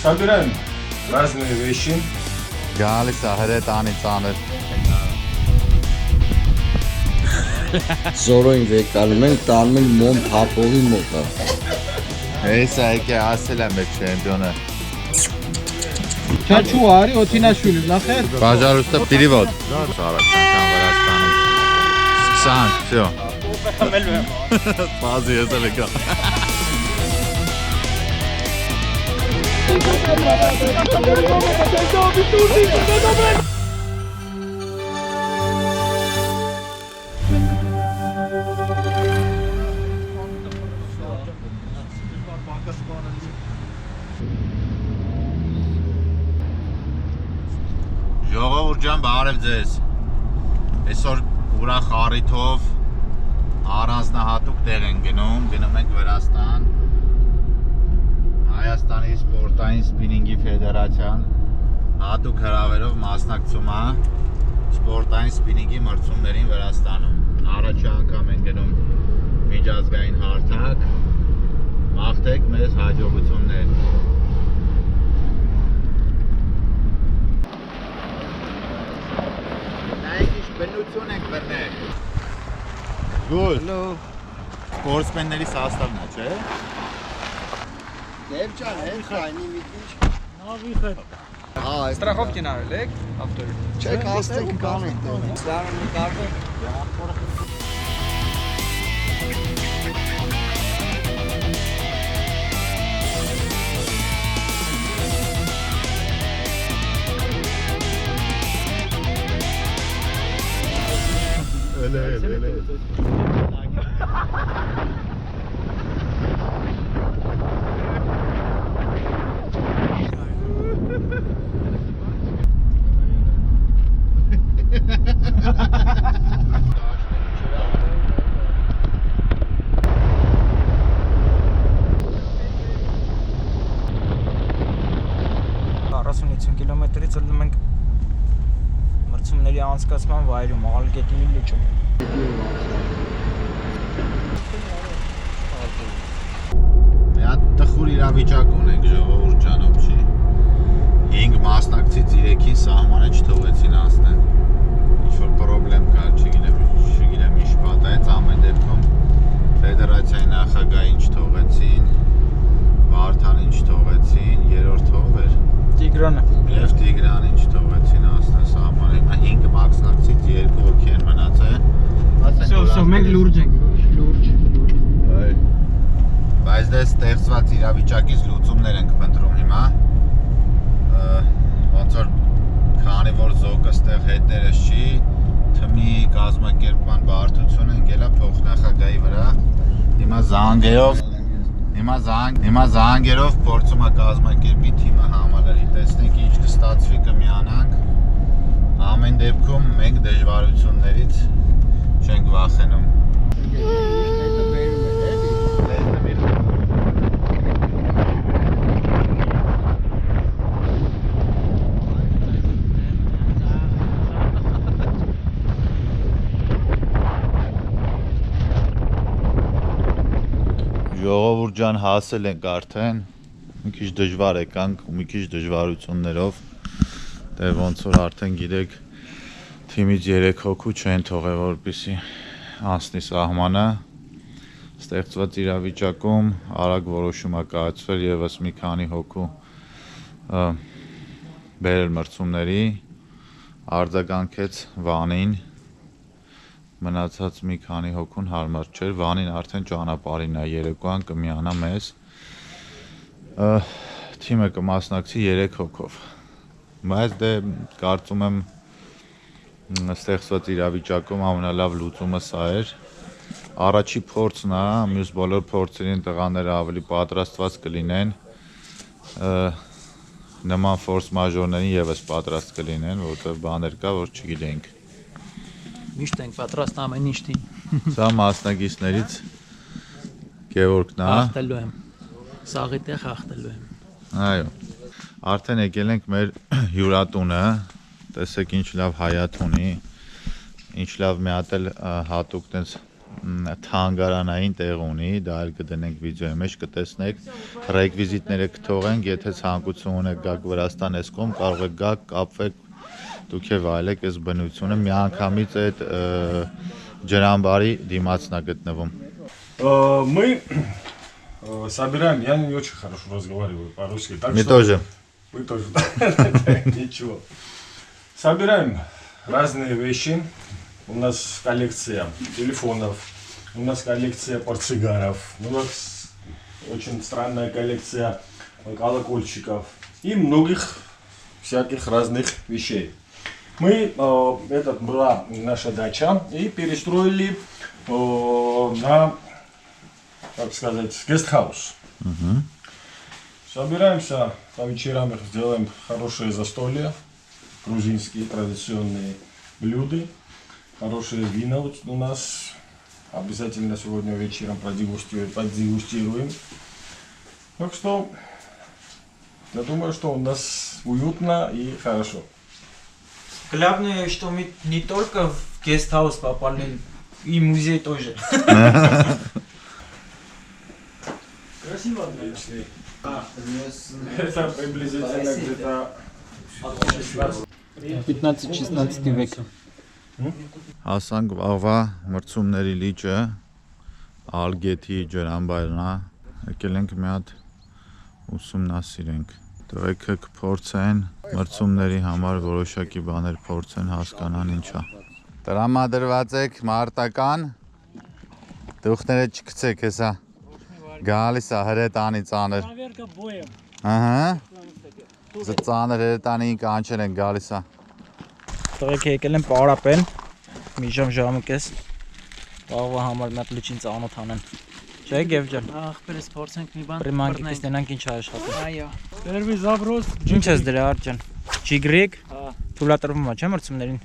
Собираем разные вещи. Գալիս է հրետանի ծանր։ Զորոյին վեկանում ենք, տանում ենք մոմ թափողի մոտը։ Հեսա եկե ասել եմ այդ չեմպիոնը։ Չաչու արի օթինաշვილը, նախեր։ Բաժարուստը պիրիվոտ։ Սարականական Վրաստանում։ Սկսանք, всё։ Բազի եսել եկա։ Ժողովուրդ ջան, բարև ձեզ։ Այսօր ուրախ առիթով առանձնահատուկ տեղ ենք գնում ենք Վրաստան։ Հայաստանի սպորտային սպինինգի ֆեդերացիան հատուկ հրավերով մասնակցում է սպորտային սպինինգի մրցումներին Վրաստանում։ Առաջի անգամ ենք գնում միջազգային հարթակ։ Մաղթեք մեզ հաջողություններ։ Բնություն ենք բռնել։ Գուլ։ Հլո։ Սպորտսմենների սաստավն է, չէ։ Դեր ջան, հենց այնի մի քիչ։ Նավիխը։ Страховки նարել եք ավտոյի։ Չեք հաստենք կանենք դերը։ Ստարը մի կարվը։ Կիլոմետրից ելնում ենք մրցումների անցկացման վայրում, Ալգետի լճում։ Մի հատ տխուր իրավիճակ ունենք ժողովուրդ ջան, օբշի 5 մասնակցից 3-ին սահմանը չթողեցին անցնել։ Ինչ-որ պրոբլեմ կար, չգիտեմ ինչ պատահեց, ամեն դեպքում ֆեդերացիայի նախագահին չթողեցին, Վարդանին չթողեցին, երրորդ ով էր։ Տիգրանը։ Եվ Տիգրանին չթողեցին անցնել սահմանը, հիմա 5 մասնակցից 2 հոգի են մնացել։ Սո մենք լուրջ ենք, լուրջ։ Բայց դե ստեղծված իրավիճակից լուծումներ ենք փնտրում հիմա։ Ոնց որ քանի որ զոկը ստեղ հետներս չի, թմի կազմակերպման բարդությունը ընկել է փոխնախագահի վրա։ Հիմա զանգերով փորձում է կազմակերպի թիմը համալրի, տեսնենք ինչ կստացվի, կմիանանք։ Ամեն դեպքում մենք դժվարություններից չենք վախենում։ Ժողովուրդ ջան, հասել ենք արդեն, մի քիչ դժվար եկանք ու մի քիչ դժվարություններով, դե ոնց որ արդեն գիտեք, թիմից 3 հոգու չեն թողել, որպեսզի անցնի սահմանը, ստեղծված իրավիճակում արագ որոշում է կայացվել եւս մի քանի հոգու բերել մրցումների, արձագանքեց Վանին, մնացած մի քանի հոգուն հարմար չէր, Վանին արդեն ճանապարհին է, երեկոյան կմիանա մեզ, թիմը կմասնակցի 3 հոգով, բայց դե կարծում եմ ստեղծված իրավիճակում ամենալավ լուծումը սա էր, առաջի փորձն է, մյուս բոլոր փորձերին տղաները ավելի պատրաստված կլինեն, նման ֆորս մաժորներին եւս պատրաստ կլինեն, որտեղ բաներ կա, որ չգիտենք։ Միշտ ենք պատրաստ ամեն ինչին։ Սա մասնակիցներից Գևորգն է։ Հաղթելու եմ։ Սաղի տեղ հաղթելու եմ։ Այո։ Արդեն եկել ենք մեր հյուրատունը, տեսեք ինչ լավ հայաթ ունի, ինչ լավ մի հատ էլ հատուկ տենց թանգարանային տեղ ունի, դա էլ կդնենք վիդեոյի մեջ կտեսնեք, ռեկվիզիտները կթողենք, եթե ցանկություն ունեք գաք Վրաստան այս կողմ, կարող եք գաք, կապվեք, դուք եւ վայելեք այս բնությունը, միանգամից այդ ջրամբարի դիմացն է գտնվում։ Мы собираем, я не очень хорошо разговариваю по-русски, так Мне что... тоже. Вы тоже, да? Ничего. Собираем разные вещи. У нас коллекция телефонов, у нас коллекция портсигаров, у нас очень странная коллекция колокольчиков и многих всяких разных вещей. Мы, это была наша дача, и перестроили на, как сказать, гестхаус. Собираемся по вечерам, сделаем хорошие застолья, грузинские традиционные блюда, хорошее вино у нас. Обязательно сегодня вечером продегустируем. Так что я думаю, что у нас уютно и хорошо. Главное, что мы не только в гестхаус попали, и музей тоже. Красиво. Это приблизительно где-то 15-16 վեք։ Հասանք վաղվա մրցումների լիճը, Ալգեթի ջրամբարն է, եկել ենք մի հատ ուսումնասիրենք։ Տղեկը կփորձեն մրցումների համար որոշակի բաներ փորձեն, հասկանան ինչ է։ Տրամադրված եք մարտական, դուխները չգցեք հեսա, գալիս է հրետանի ծանր։ Ահա, ծանր հրետանի կանչել են գալիս է։ Տղեկ եկել են պարապեն, մի ժամը կես, վաղվա համար մատ լիճին ծանոթ անեն։ Չէ Գևջան։ Ախպերս փորձենք մի բան։ Պրիմանք տեսնենք ինչ է աշխատում։ Այո։ Երևի Զաբրոս։ Ինչ ես դրա արջան։ Չիգրիկ։ Թույլատրվում է, չէ՞ մրցումներին։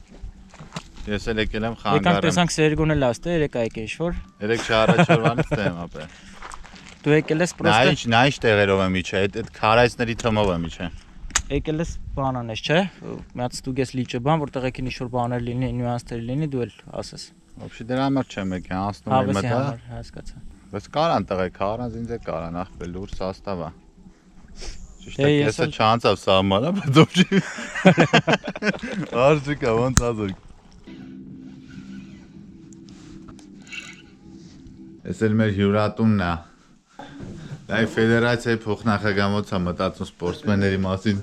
Ես էլ եկել եմ Եկանք խանգարեմ։ տեսանք Սերգոնը լաստ է, երեք եկե ինչ-որ։ Երեք չառաջորվանից դեմ ապե։ Դու եկել ես պրոստը։ Նա ինչ տեղերով եմ իջա, այդ քարայցների թմով եմ իջա։ Եկել ես բան անես, չէ՞։ Մի հատ ստուգես լիճը բան, որտեղ եկին ինչ-որ բաներ լինի, նյուանսներ լինի, դու էլ ասես։ Ոբշի դրա համար չեմ եկել, անցնում եմ Հավեսի մտա։ համար, հասկացա։ Բայց կարան տղեկ, առանց ինձ է կարան, ախպե լուրջ սաստավ է։ Ճիշտ է, Ես կեսը էլ- չանցավ սահմանը, բայց ոբշի։ Արժի կա, ոնց ազոր։ Ես էլ մեր հյուրատունն է։ Դա ֆեդերացիայի փոխնախագահոց է մտածում սպորտսմենների մասին։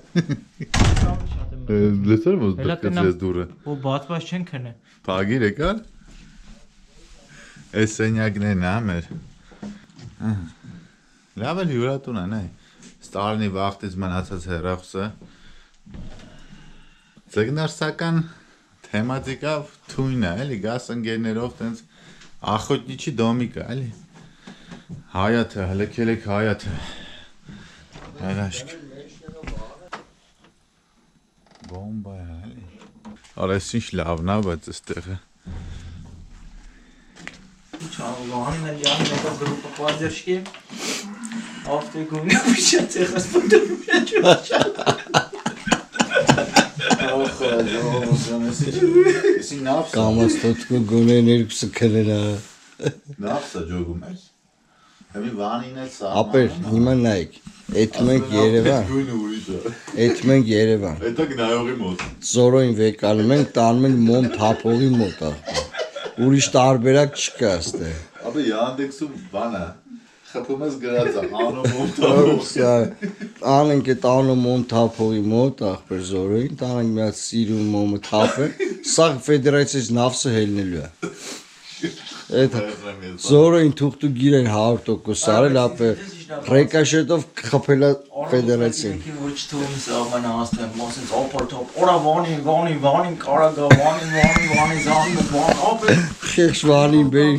Լսել ո՞ս դրկեցես դուրը։ Ու բացված չեն քնե։ Փագիր եկան։ Այս սենյակներն է մեր։ Լավ էլ հյուրատուն է, նայ։ Ստալինի վաղտից մնացած հեռախոսը։ Ձգնարսական թեմատիկավ թույն է, էլի գաս ընկերներով տենց ախոտնիչի դոմիկ է, էլի։ Հայաթը, հլքել եք հայաթը։ Հրաշք։ Բոմբա է, էլի։ Արես ինչ լավն է, բայց այստեղը։ Չանվանն էլ յան մեկը գրուպը պարդերշկի ավտեգունի ուշած եղած պնդում Կամաց տոտկու գոնեն երկուսը քրելա։ Նավսա ջոգում ես։ Հեմի վանին է սա։ Ապեր, հիմա նայեք։ Էդ մենք Երևան, Գույնը ուրիշ է։ էդ մենք Երևան։ Էտա գնայողի մոտ։ Զորոին վեկանում ենք, տանում ենք մոմ թափողի մոտ։ Ուրիշ տարբերակ չկա այստեղ։ Ապա Yandex-ում բան է։ Խփում ես գրած է, անո մոտ թափող։ Անենք այդ անո մոմ թափողի մոտ, ախպեր Զորոին, տանենք մի հատ սիրուն մոմը թափեն։ Սա ֆեդերացիայից նավսը հելնելու է։ Այդ Զորոին թուղթու գիրեն 100% արել, ապե ռեկաշետով խփելա ֆեդերացիան։ Որ չթողում սաղմանը ասնեմ, մասենց ապարտոպ, օրա վանին, կարագա, վանին, զանն, ապե, Խեղճ վանին բերի։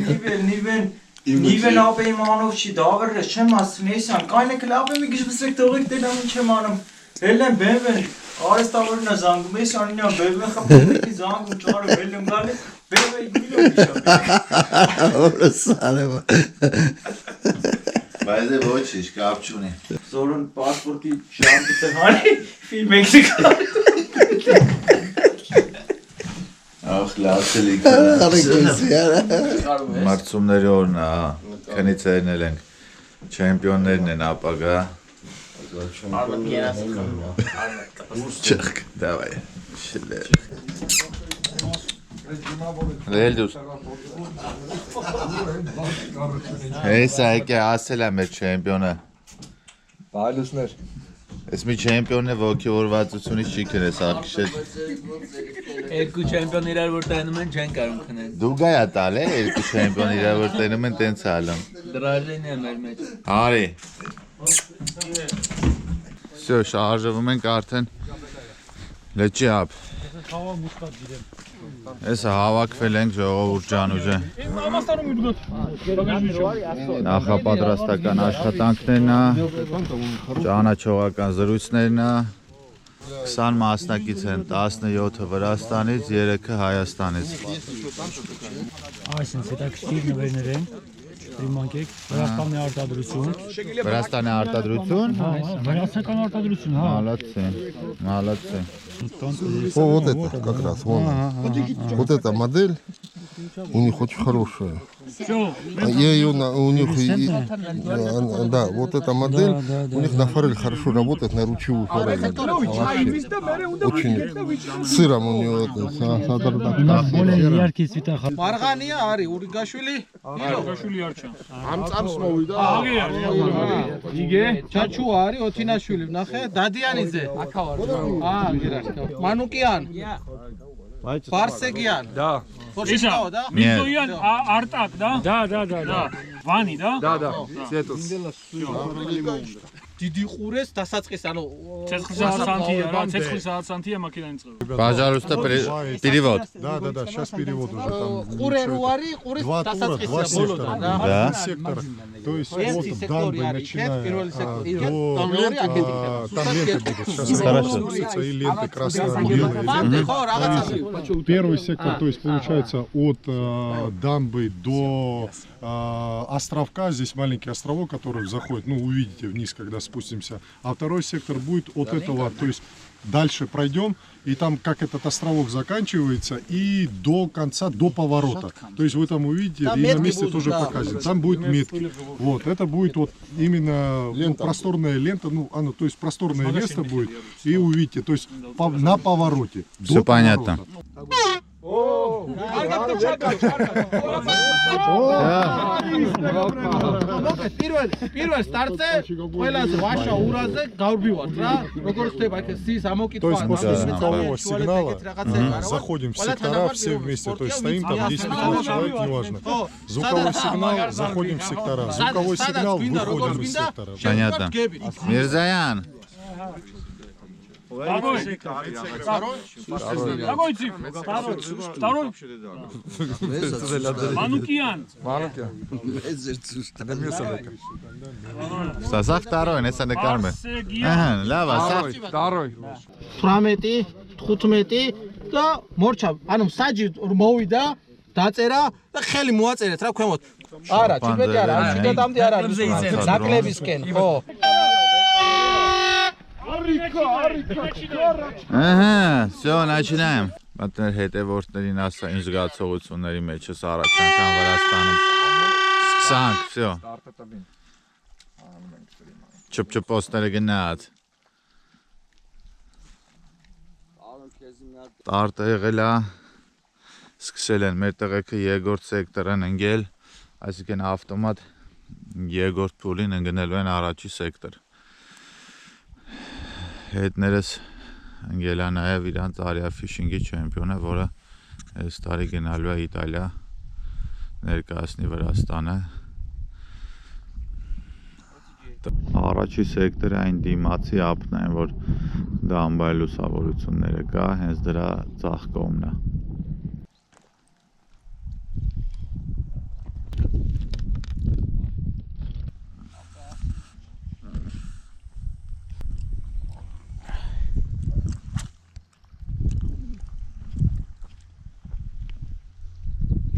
նիվեն ապե իմանով չի, դավերես չեմ ասում, եսյան, կայնը կլապ է մի գիշ վսրեք տողեք դելան ինչ եմ անում, հելեն բևեն, արեստավորն է զանգում, եսյան ինյան բևեն խպովիկի զանգում ճարը, հելեն գալի, բևը իգիլով իշապ։ Որը սարևա։ Բայց է ոչինչ, կապ չունի։ Զորուն պասպորտի ժամպիտը հանի, ֆիլմ եք նկարի։ Ախ, լացելի։ Մարտսումների օրն է, քնից երնել ենք, չեմպիոններն են ապագա։ Չխկ, դավայ, շիլեր։ Լելդուս։ Հեսա եկե ասել է մեր չեմպիոնը։ Բայլուսներ։ Ես մի չեմպիոնն է ոգևորվածությունից չի քնես աղքիշել։ Երկու չեմպիոն իրար որ տենում են չեն կարող քնել։ Դու գայա տալ է երկու չեմպիոն իրար որ տենում են տենց ալում։ Դրաժեն է մեր մեջ։ Արի։ Всё, շարժվում ենք արդեն լճի ափ։ Էսա հավաքվել ենք ժողովուրդ ջան ուժը։ Նախապատրաստական աշխատանքներն է, ճանաչողական զրույցներն է, 20 մասնակից են, 17-ը Վրաստանից, 3-ը Հայաստանից։ Այսինքն հետաքրքիր նվերներ են։ Դիմանկեք Վրաստանի արտադրություն։ Վրաստանի արտադրություն։ Վրաստական արտադրություն, հա։ Молодцы. Вот это как раз, вон. Вот эта модель у них очень хорошая. Я ее у них, да, вот эта модель у них на форель хорошо работает, на ручевую форель. Очень сыром у нее Բոլորը իհարկե սվիտա խա։ Մարղանիա արի ուրիգաշվილი Ամծամս մովիդա Իգե Չաչու արի օթինաշվილი նախե Դադյանիձե Մանուկյան Բարսեգյան Да. Փոշիշկաո դա Нет. Արտակ, դա։ Да։ Վանի, դա։ Да. Цветус. դիդի խուրես դասածկես անո Ցեցխուսացանթի է մակինային ծրը։ Пожалуйста, перевод. Да, сейчас перевод уже там. խուրերու արի խուրես Два դասածկես сектора. Да. Сектор. То есть Ერთი вот սեկտորի дамбы արի начиная პირველი до սեկտորի ленты, там ленты будут. Сейчас Хорошо. рисуются и ленты красно-белые. Բանտե խոր աղացածի Первый сектор, то есть получается от дамбы до островка, здесь маленький островок, который заходит, ну увидите вниз, когда спустимся. А второй сектор будет от этого, то есть дальше пройдем, и там как этот островок заканчивается, и до конца, до поворота. То есть вы там увидите, Там и на метки месте будут, тоже да. показано. Там будет метки. Вот, это будет вот именно просторная лента, ну, оно, то есть просторное место будет, и увидите, то есть на повороте. Все до понятно. поворота. პირველ სტარტზე ყველაზე ვაშა ურაზე გავრბივართ რა როგორც ხდება იქ სის ამოკითხვა То есть после звукового сигнала რაღაცა заходим в сектора все вместе, то есть стоим там 10-15 человек, неважно. Звуковой сигнал, заходим в сектора. Звуковой сигнал, выходим из сектора. Понятно. Мирзаян. Второй. Манукиян. Սա վտարոյն, հեսա նկարում է։ Ահա, լավ, ասա։ 18 15 და მორჩა ანუ საჯი მოვიდა დაწერა და ხელი მოაწერეთ რა ქვემოთ არა 17 არა 17-მდე არ არის ნაკლებისკენ ხო Ահա, всё, начинаем։ Պատեր հետևորդներին ասա ինչ զգացողությունների մեջ ես առաջանքան Վրաստանում։ Սկսանք, всё։ Չփչփոցները գնաց։ Տարտը եղել է, սկսել են մեր տղեկը երկրորդ սեկտոր են ընկել, այսինքն ավտոմատ երկրորդ փուլին ընկնելու են առաջի սեկտոր։ Հետներս ընկել է նաև իրանց արիա ֆիշինգի չեմպիոնը, որը այս տարի գնալու է Իտալիա, ներկայացնի Վրաստանը։ Առաջի սեկտորը այն դիմացի ափն է, որ դամբայ լուսավորությունները կա, հենց դրա ձախ կողմն է։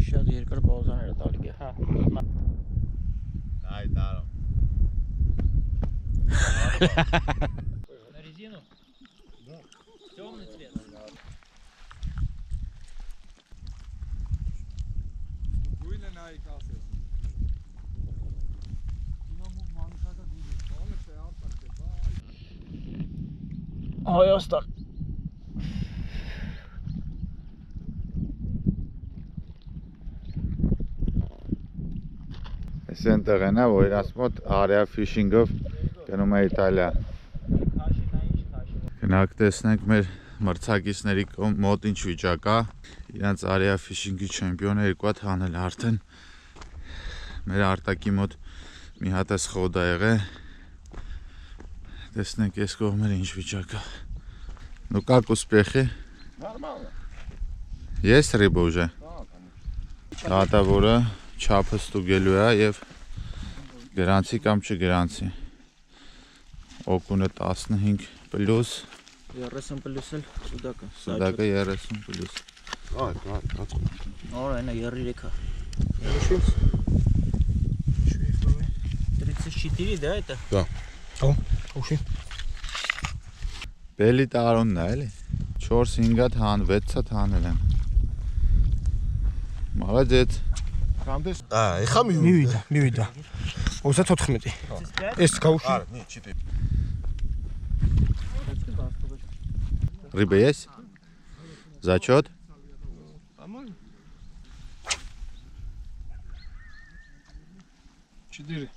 Շատ երկար պաուզաներ տալի է, հա։ Այ դարո։ На резину? Да. Темный цвет. Հայաստան։ Այս այնտեղն է, որ իրաց մոտ area fishing-ով գնում է Իտալիա։ Գնանք տեսնենք մեր մրցակիցների մոտ ինչ վիճակ է։ Իրանց area fishing-ի չեմպիոնը երկու հատ հանել արդեն։ Մեր Արտակի մոտ մի հատ էս խոդ ա եղել։ Տեսնենք այս կողմերը ինչ վիճակ է։ Ну как успехи? Нормально. Есть рыба уже? Դատավորը չափը ստուգելու է եւ գրանցի կամ չգրանցի։ Օկունը 15 պլյուս, 30 պլյուս էլ սուդակը։ սուդակը 30 պլյուս։ Օր այնա 33 է։ 34, да, это? Да. Ուշի։ Բելի տարոնն է, էլի։ 4-5 հատ հան, 6 հատ հանել եմ։ Молодец։ Կանդես։ Ეხա մի Մի վիդա։ Ոսա 14։ Էս կաուշի։ Ար, не 4. Рыба есть? Зачет? 4.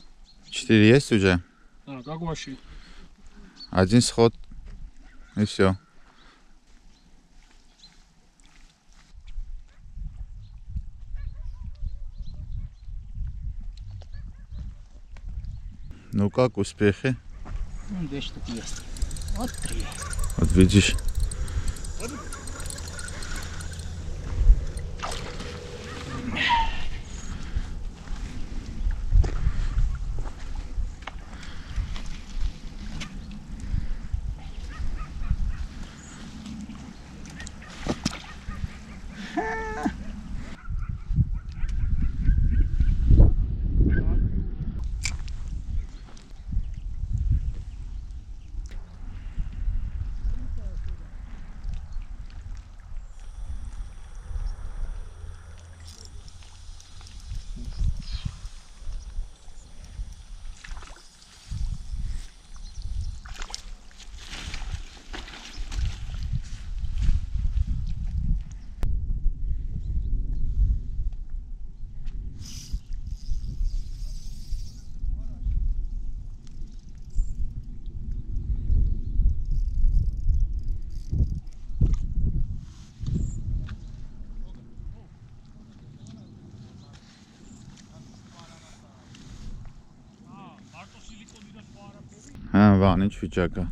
4 есть уже? А, как вообще? Один сход. И все. Ну как успехи? Ну, 2 штуки есть. Вот 3. Вот видишь. Հա, վան, ինչ վիճակ է։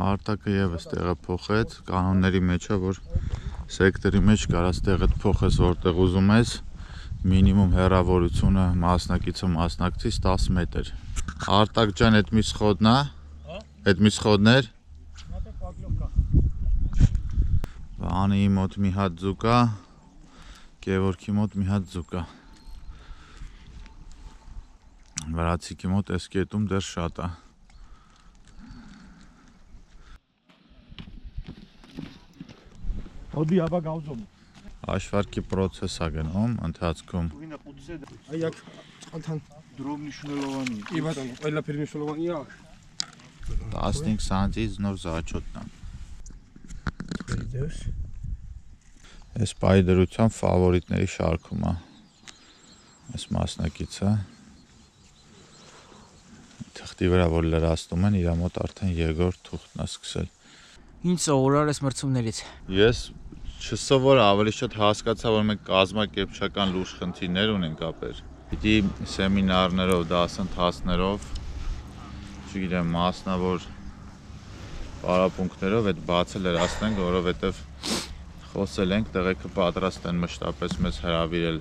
Արտակը եւս տեղը փոխեց, կանոնների մեջ է, որ սեկտորի մեջ կարաս տեղը փոխես որտեղ ուզում ես, մինիմում հեռավորությունը մասնակիցը մասնակցից 10 մետր։ Արտակ ջան, այդ մի սխոդն է։ Այդ մի սխոդներ։ Վանի մոտ մի հատ ձուկ է, Գևորգի մոտ մի հատ ձուկ է։ Վրացիկի մոտ այս կետում դեռ շատ է։ Ոդի աբա գազում։ Աշվարկի process է գնում ընթացքում։ Այակ անթան Դրոմնիշնելովանի։ իվատ այլա պերմիսոլովանիա։ 15 սանտից նոր զաչոտն է։ Դես։ Այս պայի դրության ֆավորիտների շարքում է։ Այս մասնակիցը թղթի վրա որ լրացնում են, իր մոտ արդեն երկրորդ թուղթն է սկսել։ Ինչ սովորար ես մրցումներից։ Ես չսովոր ավելի շատ հասկացա, որ մենք կազմակերպչական լուրջ խնդիրներ ունենք ապեր։ Պիտի սեմինարներով, դասընթացներով, չգիտեմ, մասնավոր պարապմունքներով այդ բացը լրացնենք, որովհետև խոսել ենք, տեղեքը պատրաստ են մշտապես մեզ հրավիրել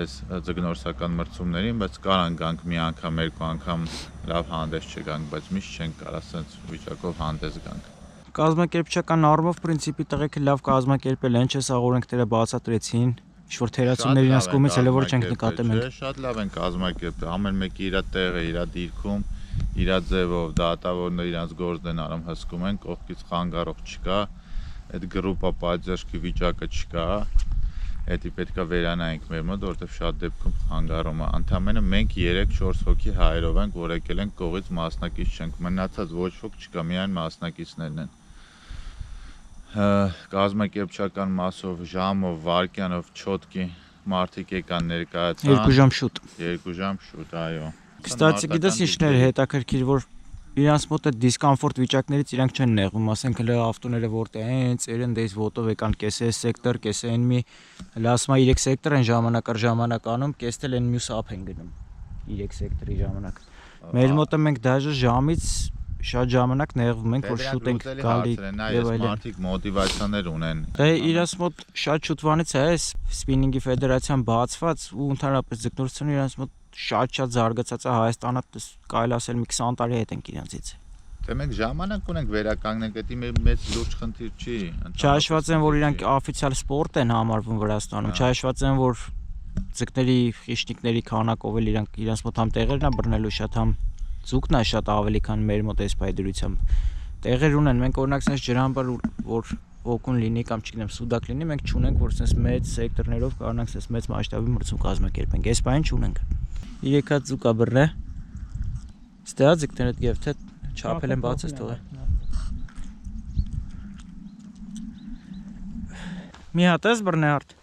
այս ձգնորսական մրցումներին, բայց կարան գանք մի անգամ, երկու անգամ լավ հանդես չգանք, բայց միշտ չենք կարող ասենց վիճակով հանդես գանք։ Կազմակերպչական առումով պրինցիպի տղեկը լավ կազմակերպել են, չէ՞ սա օրենքները բացատրեցին, ինչ-որ թերացումներ իրենց կողմից հələ որ չենք նկատել մենք։ Շատ լավ են կազմակերպել, ամեն մեկը իր տեղը, իր դիրքում, իր ձևով դատավորները իրանց գործն են արում հսկում են, կողքից խանգարող չկա, այդ գրուպա պատժաշկի վիճակը չկա, Էդի պետք է վերանայենք մեր մոտ, որովհետև շատ դեպքում խանգարում է։ Ընդամենը մենք 3-4 հոգի հայերով ենք, որ եկել ենք կողից մասնակից չենք, մնացած ոչ ոք չկա, միայն մասնակիցներն են։ Կազմակերպչական մասով, ժամով, վայրկյանով, չոտկի մարդիկ եկան ներկայացան։ 2 ժամ շուտ։ 2 ժամ շուտ, այո։ Կստացի գիտես ինչներ հետաքրքիր, որ իրանց մոտ այդ դիսկոմֆորտ վիճակներից իրանք չեն նեղվում, ասենք հələ ավտոները որտեղ են, ծերնդից ոտով եկան կեսե սեկտոր, կեսե են մի հələ ասում 3 սեկտոր են ժամանակ առ ժամանակ անում, կեսել են մյուս ափ են գնում 3 սեկտորի ժամանակ։ Մեր մոտը մենք դաժե ժամից շատ ժամանակ նեղվում ենք, որ շուտ ենք գալի եւ այլն։ Մարդիկ մոտիվացիաներ ունեն։ Դե իրաց մոտ շատ շուտվանից է այս սպինինգի ֆեդերացիան բացված ու ընդհանրապես ձգնորսությունը իրաց մոտ շատ զարգացած է Հայաստանը, կարելի ասել մի 20 տարի հետ ենք իրանցից։ Դե մենք ժամանակ ունենք վերականգնենք, դա մեծ լուրջ խնդիր չի։ Չհաշված են, որ իրանք օֆիցիալ սպորտ են համարվում Վրաստանում, չհաշված են, որ ձկների, խիշնիկների քանակով էլ իրանց մոտ համ տեղերն է բռնելու շատ, համ ձուկն է շատ ավելի քան մեր մոտ այս բայդրությամբ։ Տեղեր ունեն, մենք օրինակ sense ջրամբար որ օգուն լինի կամ չգիտեմ սուդակ լինի, մենք չունենք, որ sense մեծ սեկտորներով կարողանանք sense մեծ մասշտաբի մրցում կազմակերպենք։ Այս բանը չունենք։ 3 հատ ձուկ է բռնել։ Ստա ձկները այդ գեֆ թե չափել են բացես թողը։ Մի հատ էս բռնել արդ։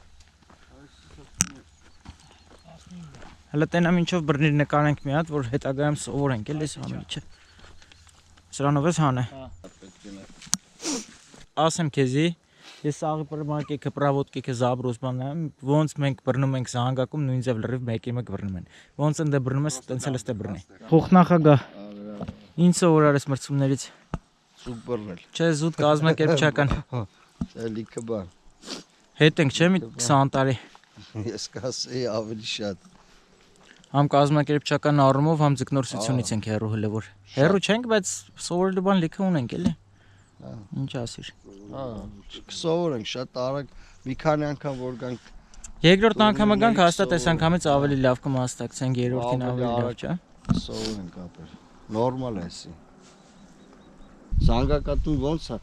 Հələ տենամ ինչով բռնիր նկարենք մի հատ, որ հետագայում սովորենք էլ էս ամիջը։ Սրանով ես հանե։ Ասեմ քեզի, ես աղի պրմարկեքը պրավոտկեքը զաբրոսմանն ոնց մենք բռնում ենք զանգակում նույն ձև լրիվ մեկի մեկ բռնում են։ Ոնց ընդ բռնում ես, տենց էլ էստե բռնի։ Խոխնախագա։ Ինչ սովորար ես մրցումներից։ Զուտ բռնել։ Չէ, զուտ կազմակերպչական։ Չէ, լիքը բան։ Հետ ենք, չէ՞ մի 20 տարի։ Ես կասեի ավելի շատ։ Համ կազմակերպչական առումով, համ ձկնորսությունից ենք հեռու հələ որ։ Հեռու չենք, բայց սովորելու բան լիքը ունենք էլի։ Ինչ ասիր։ Սովորենք շատ արագ մի քանի անգամ որ գանք։ Երկրորդ անգամը գանք հաստատ այս անգամից ավելի լավ կմասնակցենք, երրորդին ավելի լավ, չէ՞։ Սովորենք ապեր։ Նորմալ է էսի։ Զանգակատուն ոնց է,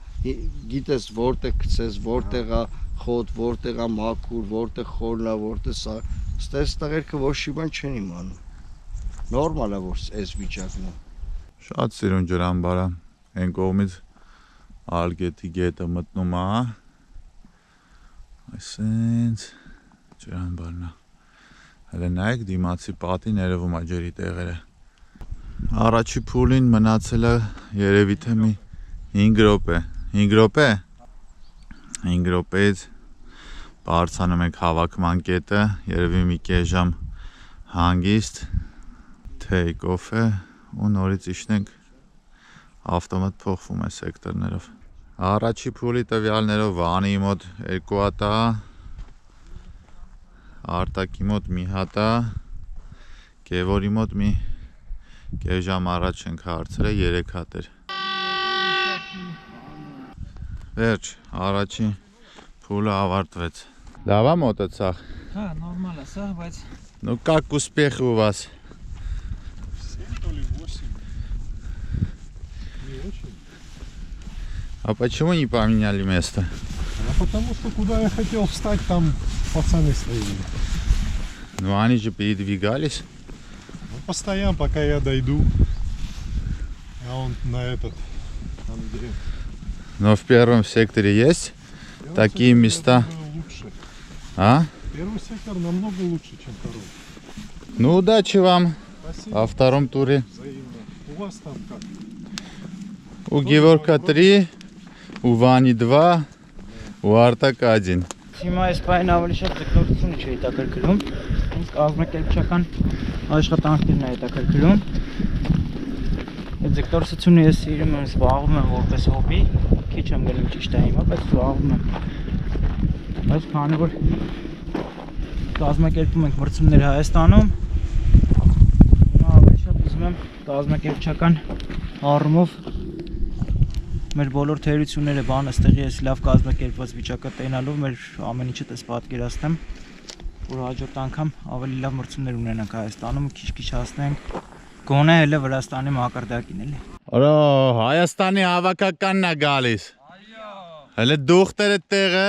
գիտես որտեղ գցես, որտեղ է խոտ, որտեղ է մաքուր, որտեղ խորն է, որտեղ սա, ստես տղերքը ոչ մի բան չեն իմանում։ Նորմալ է որ այս վիճակն է։ Շատ սիրուն ջրամբար է, այն կողմից Ալգետի գետը մտնում է։ Այսինքն ջրամբարն է։ Հələ նայեք դիմացի պատին երևում է ջրի տեղերը։ Առաջի փուլին մնացել է երևի թե մի 5 րոպե։ 5 րոպե։ 5 րոպեից բարձանում ենք հավաքման կետը, երևի մի կես ժամ հանգիստ take off է ու նորից իջնենք ավտոմատ փոխվում է սեկտորներով։ Առաջի փուլի տվյալներով Վանի մոտ 2 հատ է, Արտակի մոտ մի հատ է, Գևորի մոտ մի կես ժամ առաջ ենք հարցրել 3 հատ էր։ Վերջ, առաջի փուլը ավարտվեց։ Լավ է մոտեցավ։ Հա, նորմալ է սա, բայց Ну как успехи у вас? А почему не поменяли место? А потому что куда я хотел встать, там пацаны стояли. Ну они же передвигались. Ну, постоянно, пока я дойду. А он на этот, там где... Но в первом секторе есть Первый такие сектор места. намного лучше. А? Первый сектор намного лучше, чем второй. Ну удачи вам Спасибо. во втором туре. Взаимно. У вас там как? У Геворка 3, у Вани 2, у Артака 1. հիմա այս բանը ավելի շատ ձգնորսությունը չի հետաքրքրում, ինձ կազմակերպչական աշխատանքներն է հետաքրքրում։ Այդ ձգնորսությունը ես սիրում եմ, զբաղվում եմ որպես հոբի, քիչ եմ գնում ճիշտ է հիմա, բայց զբաղվում եմ։ Բայց քանի որ կազմակերպում ենք մրցումներ Հայաստանում, հիմա ավելի շատ ուզում եմ կազմակերպչական առումով մեր բոլոր թերությունները բանը ստեղի ես լավ կազմակերպված վիճակը տենալով մեր ամեն ինչը տես պատկերացնեմ, որ հաջորդ անգամ ավելի լավ մրցումներ ունենանք Հայաստանում, քիչ-քիչ հասնենք, գոնե հələ Վրաստանի մակարդակին էլի։ Օ, Հայաստանի հավաքականն է գալիս։ Հələ դուխտերը տեղը։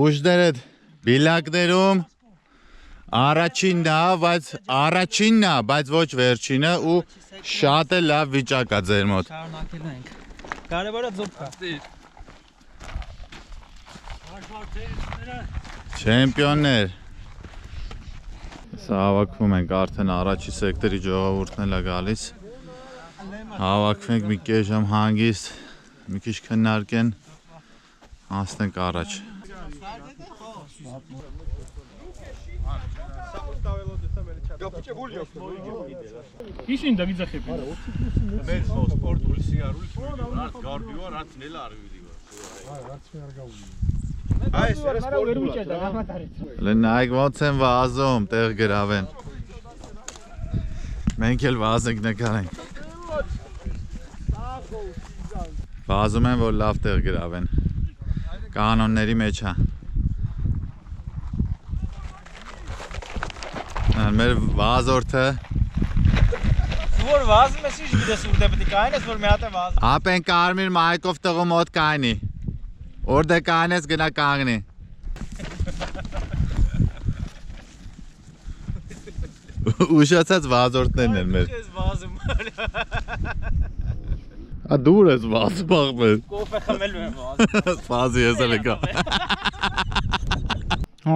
Ուժները բիլակներում առաջինն է, բայց ոչ վերջինը ու շատ է լավ վիճակ է ձեր մոտ։ Շարունակելու ենք։ Կարևորը ձոփ կա։ Չեմպիոններ։ Սա հավաքվում ենք արդեն առաջի սեկտորի ժողովուրդն էլ է գալիս։ Հավաքվենք մի կես ժամ հանգիստ, մի քիչ քննարկեն, հասնենք առաջ։ Իշին դա գիծախի։ Մեծ սպորտ ուլսի արուլ, գարդիվար հացնել արվիդի։ Այս Լնայք ոնց են վազում, տեղ գրավեն։ Մենք էլ վազ ենք նկարենք։ Վազում են, որ լավ տեղ գրավեն։ Կանոնների մեջ է։ Մեր վազորդը Որ վազում ես ինչ գիտես ուր դե պետք է կայնես որ մի հատ է վազում։ ապեն կարմիր մայկով տղու մոտ կայնի։ Որտե կայնես գնա կանգնի։ Ուշացած վազորդներն են մեր։ Ես վազում։ Դուր ես վազում աղբեր։ Կոֆե խմելու եմ վազում։ Սպասի ես էլ եկա։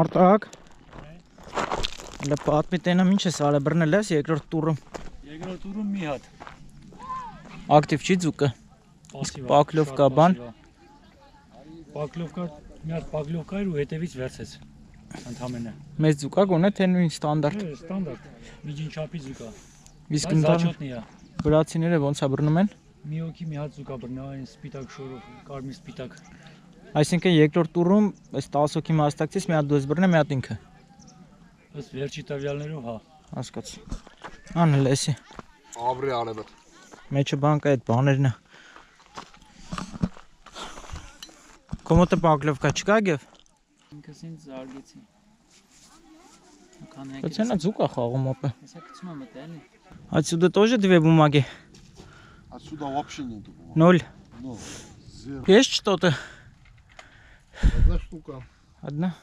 Արտակ։ Հələ պատմի տենամ ինչ ես արել բռնել ես երկրորդ տուրում։ Երկրորդ տուրում մի հատ։ Ակտիվ չի ձուկը։ Պակլովկա բան։ Պակլովկա, մի հատ պակլովկա էր ու հետևից վերցեց։ Ընդամենը։ Մեծ ձուկա գոնե թե նույն ստանդարտ։ Ստանդարտ։ Միջին չափի ձուկա։ Իսկ Բայց զաչոտնի է։ վրացիները ոնց է բռնում են։ Մի հոգի մի հատ ձուկա բռնա այն սպիտակ շորով, կարմիր սպիտակ։ Այսինքն երկրորդ տուրում այս 10 հոգի մասնակցից մի հատ դու ես բռնել, մի հատ ինքը։ Ըստ վերջի տվյալներով, հա։ Հասկացա։ Անել էսի։ Աբրի արևը։ Մեջը բանկա այդ բաներն է։ Կոմոտը պակլովկա չկա գև։ Ինքս ինձ զարգեցի։ Բայց նա ձուկա խաղում ապը։ Հեսա գցում եմ էլի։ Отсюда тоже две бумаги? Отсюда вообще нету. 0. Ну, Есть что-то? одна штука. Одна.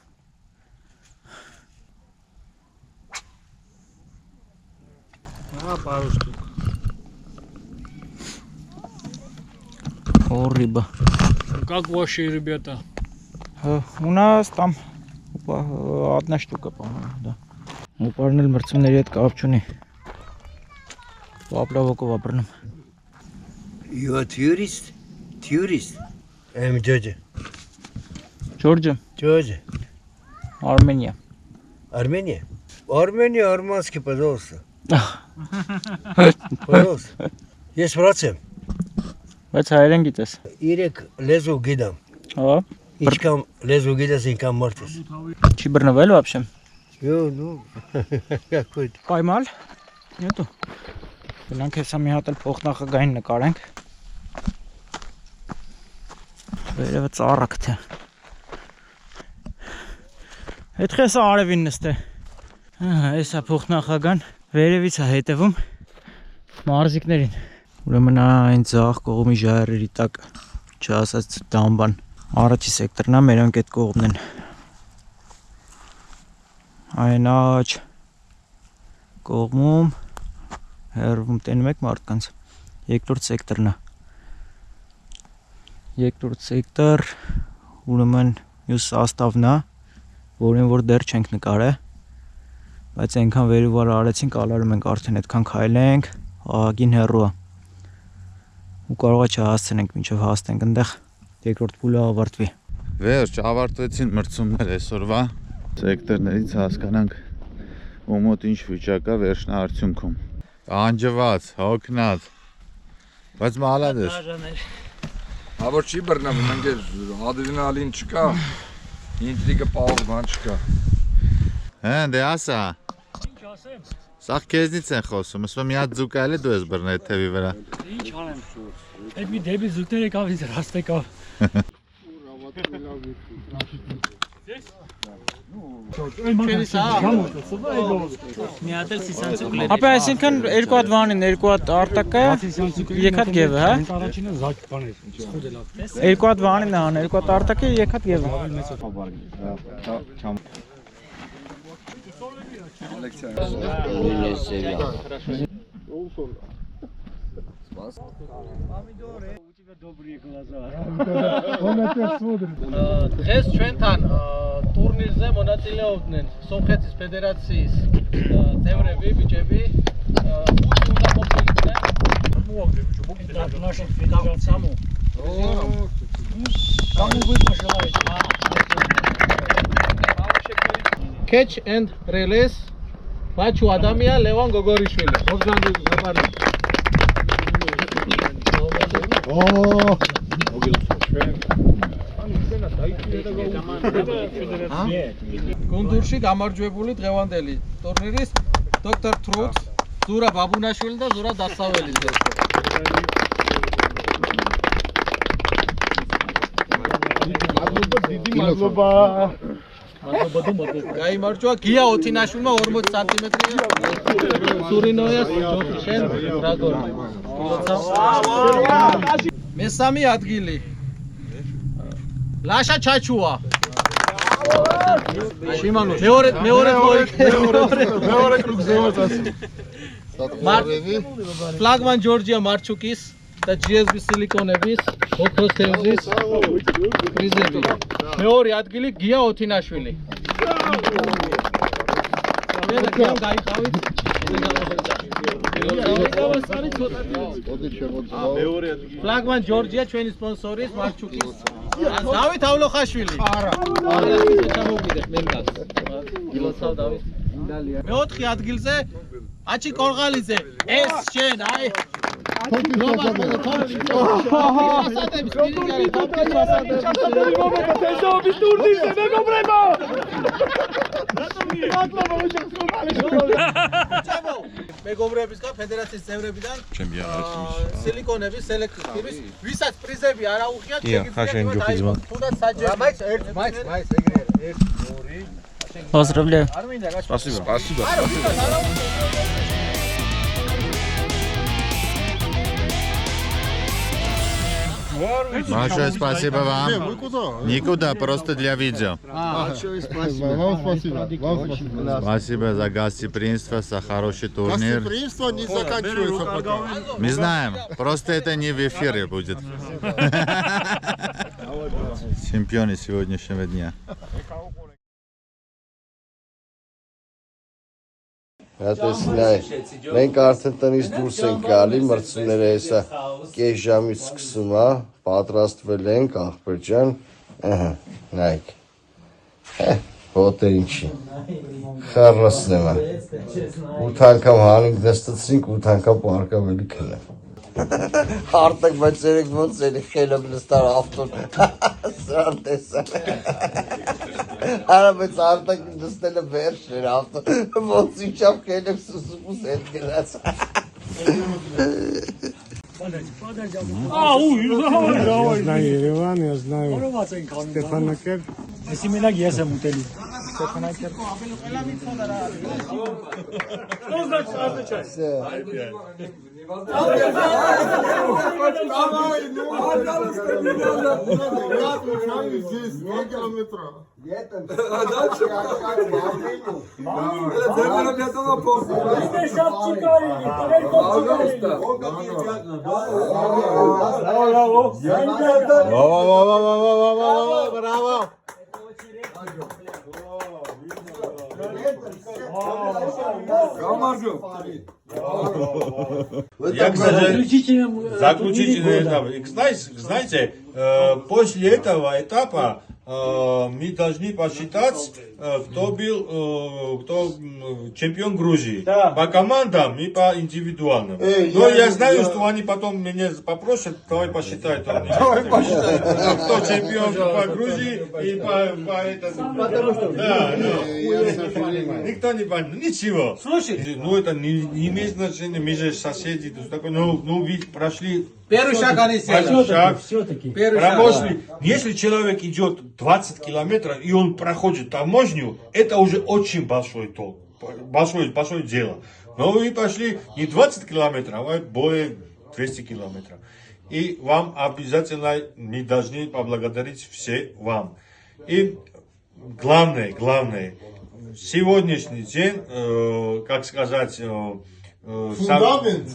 Пару штук. О, рыба. Как ваши ребята? У нас там одна штука, по-моему, да. Упарнил мертвенный ред капчуни. Поплавок вапрным. You are tourist? Tourist? I'm Georgia. Georgia? Georgia. Armenia. Армения? Армения, армянский, пожалуйста. Пожалуйста. Ես վրաց եմ։ Բայց հայերեն գիտես։ 3 լեզու գիտեմ։ Հա։ Ինչքան լեզու գիտես, ինքան մարդ ես։ Չի բռնվել вообще։ Yo, no. Какой-то. Պայմալ։ Նետո։ Գնանք հեսա մի հատ էլ փոխնախագահին նկարենք։ Վերևը ծառակ թե։ Այդ խեսա արևին նստե։ Ահա, էսա փոխնախագահան վերևից է հետևում մարզիկներին։ Ուրեմն այն ձախ կողմի ժայռերի տակ չասած դամբան առաջի սեկտորն է, մերոնք այդ կողմն են։ Այն աջ կողմում հեռվում տենում եք մարդկանց երկրորդ սեկտորն է։ Երկրորդ սեկտոր ուրեմն մյուս սաստավն է, որին որ դեռ չենք նկարել, բայց այնքան վերուվար արեցինք, ալարում ենք արդեն այդքան քայլենք, աղագին հեռու է։ Ու կարող է չհասցնենք մինչև հասնենք այնտեղ երկրորդ փուլը ավարտվի։ Վերջ ավարտվեցին մրցումներ այսօրվա սեկտորներից հասկանանք ու մոտ ինչ վիճակ է վերջնա արդյունքում։ Անջված, հոգնած, բայց մալադես։ Ավոր չի բռնամ, մենք ադրենալին չկա, ինտրիգը պահող բան չկա։ Հեն, դե ասա։ Ինչ ասեմ։ Սաղ քեզնից են խոսում, ասում մի հատ ձուկ այլ է դու ես բռնել թևի վրա։ Ինչ անեմ։ Այդ մի դեպի զուգներ եկավ ինձ ռաստ եկավ։ Չենի սա։ Միատել սիսանցուկ լեր։ Ապա այսինքն երկու հատ վանին, երկու հատ արտակը, եկ հատ գևը, հա։ Առաջինը զակ բաներ։ Երկու հատ վանին է ան, երկու հատ արտակը, եկ հատ գևը։ Დღეს ჩვენთან ტურნირზე მონაწილეობდნენ სომხეთის ფედერაციის წევრები, ბიჭები. ხუთი უნდა ყოფილიყვნენ. მოვაგდე ბიჭო, მოგიტანე ნაშენ ფედერაციამო. Catch and release. Bachu Adamia, Levan Gogorishvili. გუნდურში გამარჯვებული დღევანდელი ტურნირის დოქტორ ტრუც, ზურა ბაბუნაშვილი და ზურა დასაველიძე. მადლობა. გაიმარჯვა გია ოთინაშვილმა 40 სანტიმეტრი. სურინოიას ჯოხი შენ დრაგონი. მესამე ადგილი. ლაშა ჩაჩუა. შიმანო მეორე კრუგზე მოწასი. ფლაგმან ჯორჯია მარჩუკის და GSB სილიკონების ოქროსთევზის პრიზები. მეორე ადგილი გია ოთინაშვილი. ფლაგმან ჯორჯია ჩვენი სპონსორის მარჩუკის. დავით ავლოხაშვილი. მეოთხე ადგილზე აჩი კორღალიძე. ეს შენ აი მეგობრებისგან ფედერაციის წევრებიდან სილიკონების სელექტორის ვისაც პრიზები არ აუღიათ შეგიძლიათ თუნდაც საჯარო მაიც ეგრე 1 2 Поздравляю. Спасибо. Большое спасибо вам. Никуда, просто для видео. Большое спасибо. Вам спасибо. Вам спасибо. Спасибо за гостеприимство, за хороший турнир. Гостеприимство не заканчивается пока. Мы знаем, просто это не в эфире будет. Чемпионы сегодняшнего дня. Հատեսնայ, մենք արդեն տնից դուրս ենք գալի, մրցումները հեսա կես ժամից սկսում է, պատրաստվել ենք, աղբեր ջան, նայք, հոտ է ինչի, խարրասնեմ է, 8 անգամ հանինք նստացրինք, 8 անգամ պարկավելի կնեմ, Արտակ բայց երեք ոնց էլի խելը նստար ավտոն, սրան տեսան, Արա բայց արտակ նստելը վերջ էր ավտոն, ոնց ինչավ խելը սուսուպուս հետ գնաց, Я знаю Ереван, я знаю Степанакерт. Если мы лаги, я сам утели. Степанакерт. Что значит означает? Здесь 2 километра. Браво! Я, к сожалению, заключительный этап. И, знаете, после этого этапа мы должны посчитать, кто был кто чемпион Грузии. Да. По командам и по индивидуальным. Но я знаю, что они потом меня попросят, давай посчитай. Давай посчитай. Кто чемпион по Грузии и по этому. Да, никто не понимает. Ничего. Слушай. Ну это не имеет значения, мы же соседи. Ну ведь прошли Первый шаг они Большой шаг. Первый шаг. Промышленный. Если человек идет 20 километров и он проходит таможню, это уже очень большой толк. Большое дело. Но вы пошли не 20 километров, а более 200 километров. И вам обязательно мы должны поблагодарить все вам. И главное, сегодняшний день, как сказать, фундамент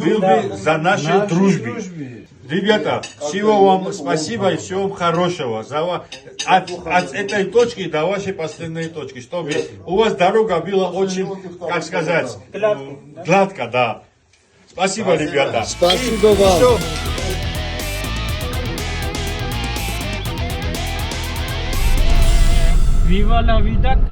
был бы за нашей дружбой. Ребята, всего вам спасибо и всего вам хорошего. От этой точки до вашей последней точки, чтобы у вас дорога была очень, как сказать, гладко, да. Спасибо, ребята. Спасибо вам. Viva la vida.